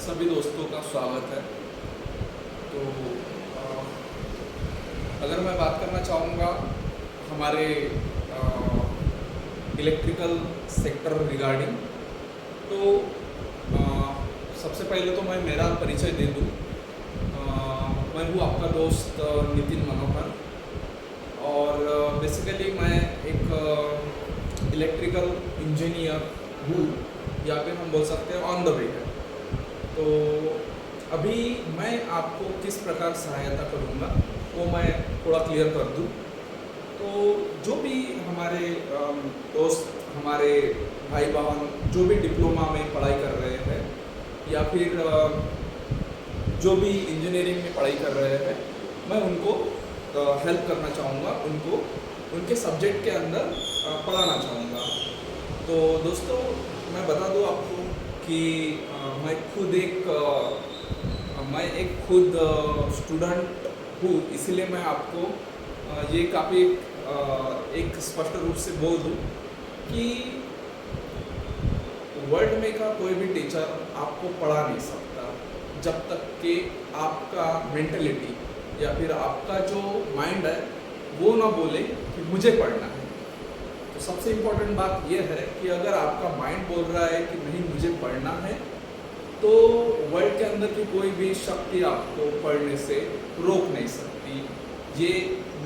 सभी दोस्तों का स्वागत है। तो अ, अगर मैं बात करना चाहूँगा हमारे इलेक्ट्रिकल सेक्टर रिगार्डिंग, तो अ, सबसे पहले तो मैं मेरा परिचय दे दूँ। मैं हूँ आपका दोस्त नितिन मनोहर, और बेसिकली मैं एक इलेक्ट्रिकल इंजीनियर हूँ, या फिर हम बोल सकते हैं ऑन द वे है। तो अभी मैं आपको किस प्रकार सहायता करूँगा वो मैं थोड़ा क्लियर कर दूँ। तो जो भी हमारे दोस्त, हमारे भाई बहन जो भी डिप्लोमा में पढ़ाई कर रहे हैं, या फिर जो भी इंजीनियरिंग में पढ़ाई कर रहे हैं, मैं उनको हेल्प करना चाहूँगा, उनको उनके सब्जेक्ट के अंदर पढ़ाना चाहूँगा। तो दोस्तों, मैं बता दूँ आपको कि मैं एक खुद स्टूडेंट हूँ, इसलिए मैं आपको ये काफ़ी एक स्पष्ट रूप से बोल दूँ कि वर्ल्ड में का कोई भी टीचर आपको पढ़ा नहीं सकता जब तक कि आपका मेंटलिटी या फिर आपका जो माइंड है वो ना बोले कि मुझे पढ़ना है। तो सबसे इम्पोर्टेंट बात यह है कि अगर आपका माइंड बोल रहा है कि नहीं मुझे पढ़ना है, तो वर्ल्ड के अंदर की कोई भी शक्ति आपको पढ़ने से रोक नहीं सकती। ये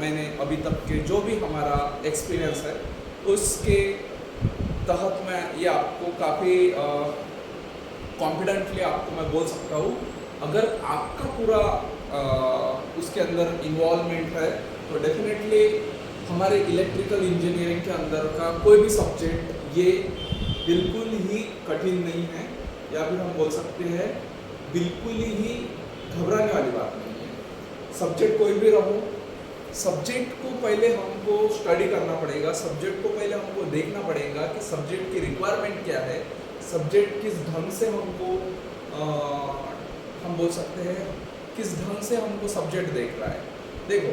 मैंने अभी तक के जो भी हमारा एक्सपीरियंस है उसके तहत मैं ये आपको काफ़ी कॉन्फिडेंटली आपको मैं बोल सकता हूँ। अगर आपका पूरा उसके अंदर इन्वॉल्वमेंट है तो डेफिनेटली हमारे इलेक्ट्रिकल इंजीनियरिंग के अंदर का कोई भी सब्जेक्ट ये बिल्कुल ही कठिन नहीं है, या फिर हम बोल सकते हैं बिल्कुल ही घबराने वाली बात नहीं है। सब्जेक्ट कोई भी रहो, सब्जेक्ट को पहले हमको स्टडी करना पड़ेगा, सब्जेक्ट को पहले हमको देखना पड़ेगा कि सब्जेक्ट की रिक्वायरमेंट क्या है, सब्जेक्ट किस ढंग से हमको हम बोल सकते हैं किस ढंग से हमको सब्जेक्ट देख रहा है। देखो,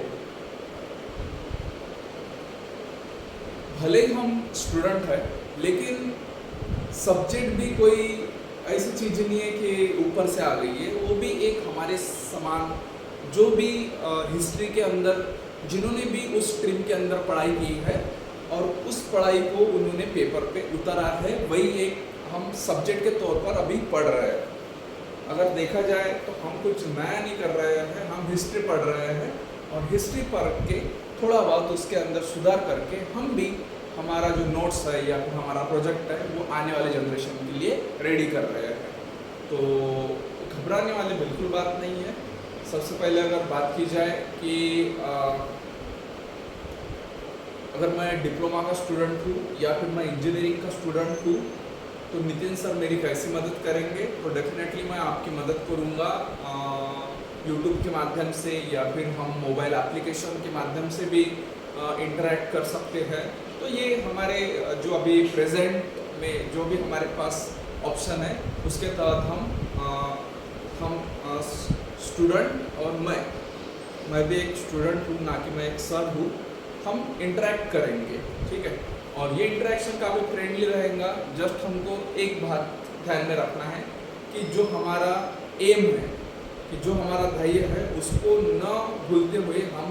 भले ही हम स्टूडेंट है, लेकिन सब्जेक्ट भी कोई ऐसी चीज़ नहीं है कि ऊपर से आ गई है। वो भी एक हमारे समान जो भी हिस्ट्री के अंदर जिन्होंने भी उस स्ट्रीम के अंदर पढ़ाई की है और उस पढ़ाई को उन्होंने पेपर पे उतारा है, वही एक हम सब्जेक्ट के तौर पर अभी पढ़ रहे हैं। अगर देखा जाए तो हम कुछ नया नहीं कर रहे हैं, हम हिस्ट्री पढ़ रहे हैं, और हिस्ट्री पढ़ के थोड़ा बहुत उसके अंदर सुधार करके हम भी हमारा जो नोट्स है या फिर हमारा प्रोजेक्ट है वो आने वाले जनरेशन के लिए रेडी कर रहे हैं। तो घबराने वाली बिल्कुल बात नहीं है। सबसे पहले अगर बात की जाए कि अगर मैं डिप्लोमा का स्टूडेंट हूँ या फिर मैं इंजीनियरिंग का स्टूडेंट हूँ, तो नितिन सर मेरी कैसी मदद करेंगे? तो डेफिनेटली मैं आपकी मदद करूँगा यूट्यूब के माध्यम से, या फिर हम मोबाइल एप्लीकेशन के माध्यम से भी इंटरेक्ट कर सकते हैं। तो ये हमारे जो अभी प्रेजेंट में जो भी हमारे पास ऑप्शन है उसके तहत हम स्टूडेंट, और मैं भी एक स्टूडेंट हूँ, ना कि मैं एक सर हूँ, हम इंटरेक्ट करेंगे, ठीक है। और ये इंटरेक्शन काफ़ी फ्रेंडली रहेगा। जस्ट हमको एक बात ध्यान में रखना है कि जो हमारा एम है, कि जो हमारा ध्येय है, उसको न भूलते हुए हम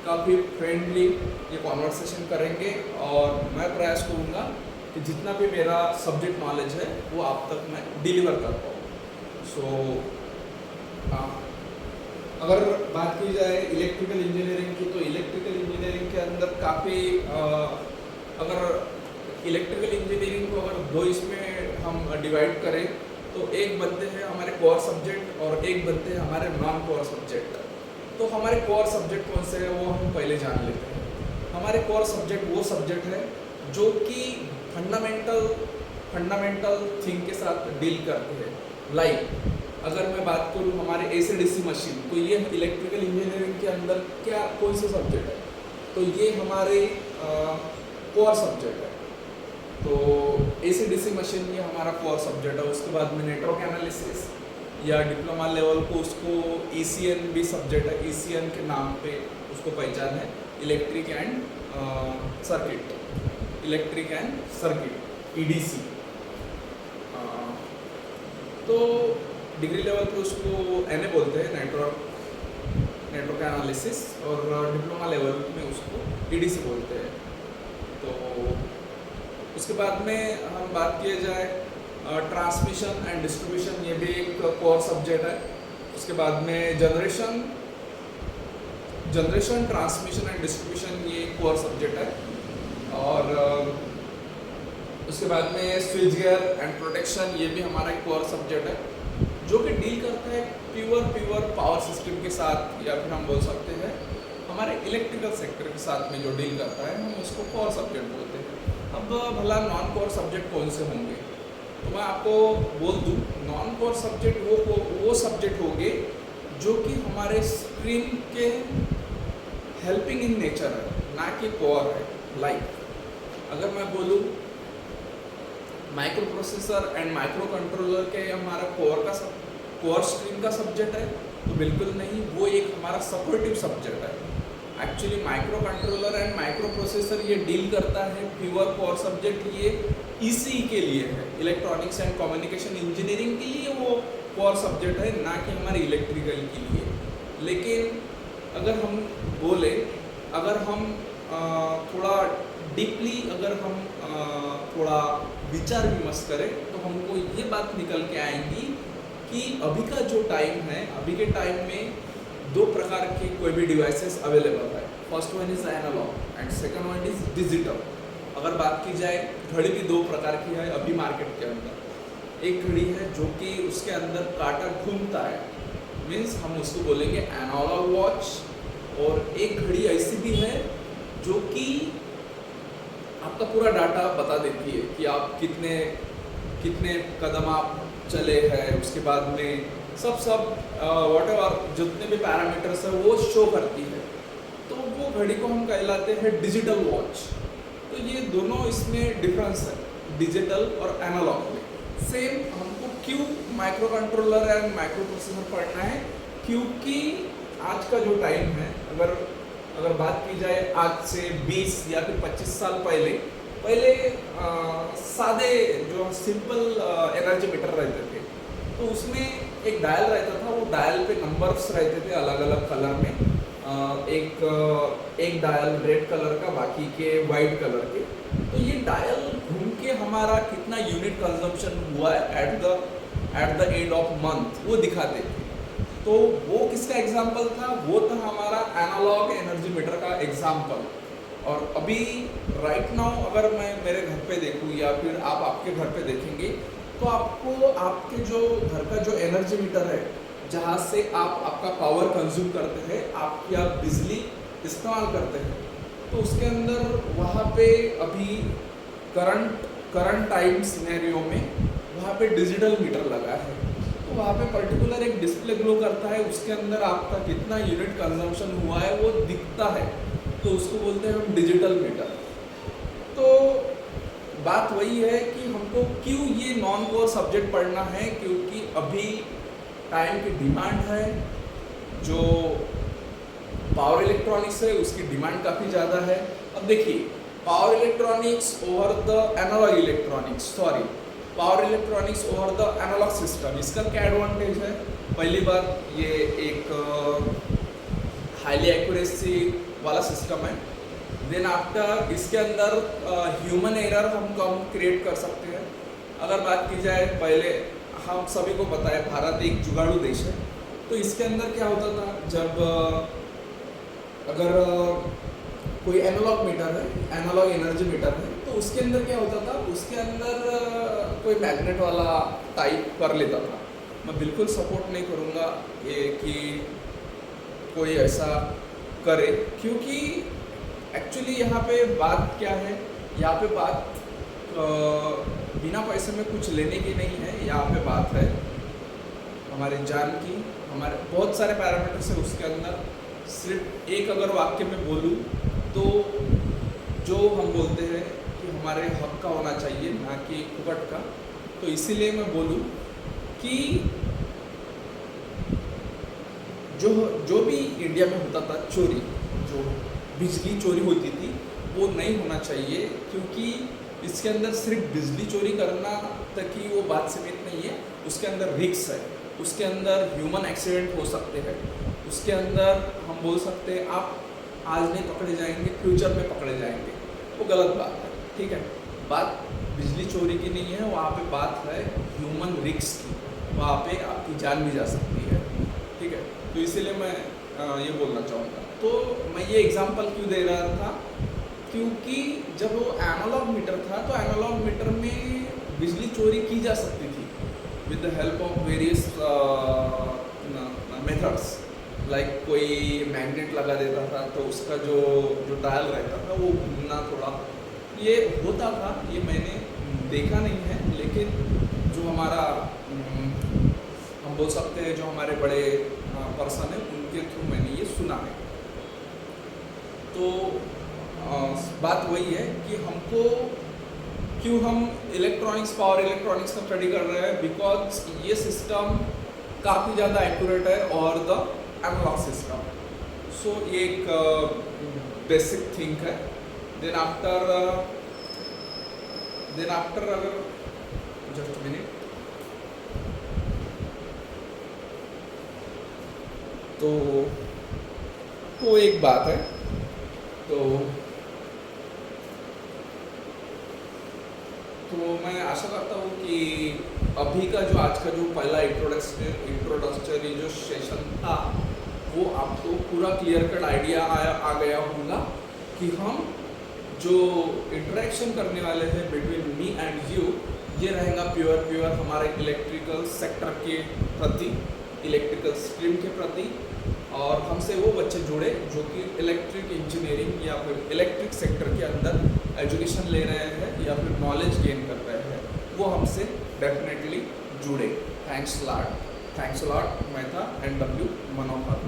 काफ़ी फ्रेंडली ये कॉन्वर्सेशन करेंगे, और मैं प्रयास करूँगा कि जितना भी मेरा सब्जेक्ट नॉलेज है वो आप तक मैं डिलीवर कर पाऊँ। सो अगर बात की जाए इलेक्ट्रिकल इंजीनियरिंग की, तो इलेक्ट्रिकल इंजीनियरिंग के अंदर काफ़ी अगर इलेक्ट्रिकल इंजीनियरिंग को अगर दो इसमें हम डिवाइड करें, तो एक बनते हैं हमारे कोर सब्जेक्ट और एक बनते हैं हमारे नॉन कोर सब्जेक्ट। तो हमारे कोर सब्जेक्ट कौन से हैं वो हम पहले जान लेते हैं। हमारे कोर सब्जेक्ट वो सब्जेक्ट है जो कि फंडामेंटल थिंग के साथ डील करते हैं। लाइक अगर मैं बात करूँ हमारे AC/DC मशीन, तो ये इलेक्ट्रिकल इंजीनियरिंग के अंदर क्या कौन सा सब्जेक्ट है? तो ये हमारे कोर सब्जेक्ट है। तो AC/DC मशीन ये हमारा कोर सब्जेक्ट है। उसके बाद में नेटवर्क एनालिसिस, या डिप्लोमा लेवल को उसको ECN भी सब्जेक्ट है, ECN के नाम पे उसको पहचान है, इलेक्ट्रिक एंड सर्किट EDC। तो डिग्री लेवल पे उसको NA बोलते हैं, नेटवर्क एनालिसिस, और डिप्लोमा लेवल में उसको EDC बोलते हैं। तो उसके बाद में हम बात किया जाए ट्रांसमिशन एंड डिस्ट्रीब्यूशन, ये भी एक कोर सब्जेक्ट है। उसके बाद में जनरेशन, ट्रांसमिशन एंड डिस्ट्रीब्यूशन, ये कोर सब्जेक्ट है। और उसके बाद में स्विच गियर एंड प्रोटेक्शन, ये भी हमारा एक कोर सब्जेक्ट है, जो कि डील करता है प्योर पावर सिस्टम के साथ, या फिर हम बोल सकते हैं हमारे इलेक्ट्रिकल सेक्टर के साथ में जो डील करता है, हम उसको कोर सब्जेक्ट बोलते हैं। अब भला नॉन कोर सब्जेक्ट कौन से होंगे, तो मैं आपको बोल दूँ, नॉन कोर सब्जेक्ट वो सब्जेक्ट होंगे जो कि हमारे स्ट्रीम के हेल्पिंग इन नेचर है, ना कि कोर है। लाइक अगर मैं बोलूँ micro processor and micro controller के हमारा कोर स्ट्रीम का सब्जेक्ट है, तो बिल्कुल नहीं, वो एक हमारा सपोर्टिव सब्जेक्ट है। Actually micro controller and micro processor ये डील करता है प्योर कोर सब्जेक्ट, ये ECE के लिए है, इलेक्ट्रॉनिक्स एंड कम्युनिकेशन इंजीनियरिंग के लिए वो कोर सब्जेक्ट है, ना कि हमारे इलेक्ट्रिकल के लिए। लेकिन अगर हम बोले, अगर हम थोड़ा डीपली अगर हम थोड़ा विचार विमर्श करें, तो हमको ये बात निकल के आएंगी कि अभी का जो टाइम है, अभी के टाइम में दो प्रकार के कोई भी डिवाइसेस अवेलेबल है। First one is analogue and second one is digital. अगर बात की जाए, घड़ी भी दो प्रकार की है अभी मार्केट के अंदर। एक घड़ी है जो कि उसके अंदर कांटा घूमता है, मीन्स हम उसको बोलेंगे एनालॉग वॉच, और एक घड़ी ऐसी भी है जो कि आपका पूरा डाटा बता देती है कि आप कितने कदम आप चले हैं, उसके बाद में सब वॉट एवर जितने भी पैरामीटर्स है वो शो करती है। तो वो घड़ी को हम कहलाते हैं डिजिटल वॉच। तो ये दोनों इसमें डिफरेंस है, डिजिटल और एनालॉग में। सेम हमको क्यों micro controller and micro processor पढ़ना है, क्योंकि आज का जो टाइम है, अगर बात की जाए आज से 20 या फिर 25 साल पहले सादे जो सिंपल एनर्जी मीटर रहते थे, तो उसमें एक डायल रहता था, वो डायल पे नंबर्स रहते थे अलग अलग कलर में, एक डायल रेड कलर का, बाकी के वाइट कलर के। तो ये डायल घूम के हमारा कितना यूनिट कंजम्पशन हुआ है at the end of month वो दिखाते थे। तो वो किसका एग्जाम्पल था, वो था हमारा एनालॉग एनर्जी मीटर का एग्जाम्पल। और अभी राइट नाउ अगर मैं मेरे घर पे देखूँ या फिर आप आपके घर पे देखेंगे, तो आपको आपके जो घर का जो एनर्जी मीटर है, जहाँ से आप आपका पावर कंज्यूम करते हैं, आपकी आप बिजली इस्तेमाल करते हैं, तो उसके अंदर वहाँ पे अभी करंट टाइम सिनेरियो में वहाँ पे डिजिटल मीटर लगा है। तो वहाँ पे पर्टिकुलर एक डिस्प्ले ग्लो करता है, उसके अंदर आपका कितना यूनिट कंजम्पशन हुआ है वो दिखता है, तो उसको बोलते हैं हम डिजिटल मीटर। तो बात वही है कि हमको क्यों ये नॉन कोर सब्जेक्ट पढ़ना है, क्योंकि अभी टाइम की डिमांड है, जो पावर इलेक्ट्रॉनिक्स है उसकी डिमांड काफ़ी ज़्यादा है। अब देखिए, power electronics over the analogue electronics, power electronics over the analogue system, इसका क्या एडवांटेज है? पहली बात, ये एक हाईली एक्यूरेसी वाला सिस्टम है। देन आफ्टर इसके अंदर ह्यूमन एरर हम कम क्रिएट कर सकते हैं। अगर बात की जाए, पहले हम सभी को पता है भारत एक जुगाड़ू देश है, तो इसके अंदर क्या होता था, जब अगर कोई एनालॉग मीटर है, एनालॉग एनर्जी मीटर है, तो उसके अंदर क्या होता था, उसके अंदर कोई मैग्नेट वाला टाइप कर लेता था। मैं बिल्कुल सपोर्ट नहीं करूँगा कि कोई ऐसा करे, क्योंकि एक्चुअली यहाँ पे बात क्या है, यहाँ पे बात बिना पैसे में कुछ लेने की नहीं है। यहाँ पे बात है हमारे जान की, हमारे बहुत सारे पैरामीटर्स है उसके अंदर। सिर्फ एक अगर वाक्य में बोलूँ तो जो हम बोलते हैं कि हमारे हक का होना चाहिए, ना कि फुकट का। तो इसीलिए मैं बोलूँ कि जो भी इंडिया में होता था चोरी, जो बिजली चोरी होती थी, वो नहीं होना चाहिए, क्योंकि इसके अंदर सिर्फ बिजली चोरी करना तक ही वो बात सीमित नहीं है, उसके अंदर रिस्क है। उसके अंदर ह्यूमन एक्सीडेंट हो सकते हैं, उसके अंदर हम बोल सकते हैं आप आज नहीं पकड़े जाएंगे, फ्यूचर में पकड़े जाएंगे, वो गलत बात है। ठीक है, बात बिजली चोरी की नहीं है, वहाँ पे बात है ह्यूमन रिस्क की, वहाँ पे आपकी जान भी जा सकती है। ठीक है, तो इसीलिए मैं ये बोलना चाहूँगा। तो मैं ये एग्जांपल क्यों दे रहा था, क्योंकि जब वो एनालॉग मीटर था तो एनालॉग मीटर में बिजली चोरी की जा सकती थी with the help of various methods, like कोई मैग्नेट लगा देता था तो उसका जो जो डायल रहता था वो घूमना, थोड़ा ये होता था, ये मैंने देखा नहीं है, लेकिन जो हमारा हम बोल सकते हैं जो हमारे बड़े पर्सन है उनके थ्रू मैंने ये सुना है। तो बात वही है कि हमको क्यों हम इलेक्ट्रॉनिक्स, पावर इलेक्ट्रॉनिक्स का स्टडी कर रहे हैं, बिकॉज ये सिस्टम काफ़ी ज़्यादा एक्यूरेट है और द एनालॉग सिस्टम। सो ये एक बेसिक थिंग है। देन आफ्टर अगर जस्ट मिनट, तो एक बात है, तो मैं आशा करता हूँ कि अभी का जो आज का जो पहला इंट्रोडक्टरी जो सेशन था वो आपको पूरा क्लियर कट आइडिया आ गया होगा कि हम जो इंटरेक्शन करने वाले हैं बिटवीन मी एंड यू, ये रहेगा प्योर हमारे इलेक्ट्रिकल सेक्टर के प्रति, इलेक्ट्रिकल स्ट्रीम के प्रति, और हमसे वो बच्चे जुड़े जो कि इलेक्ट्रिक इंजीनियरिंग या फिर इलेक्ट्रिक सेक्टर के अंदर एजुकेशन ले रहे हैं या फिर नॉलेज गेन कर रहे हैं, वो हमसे डेफिनेटली जुड़े। Thanks lot. मैं था NW मनोहर।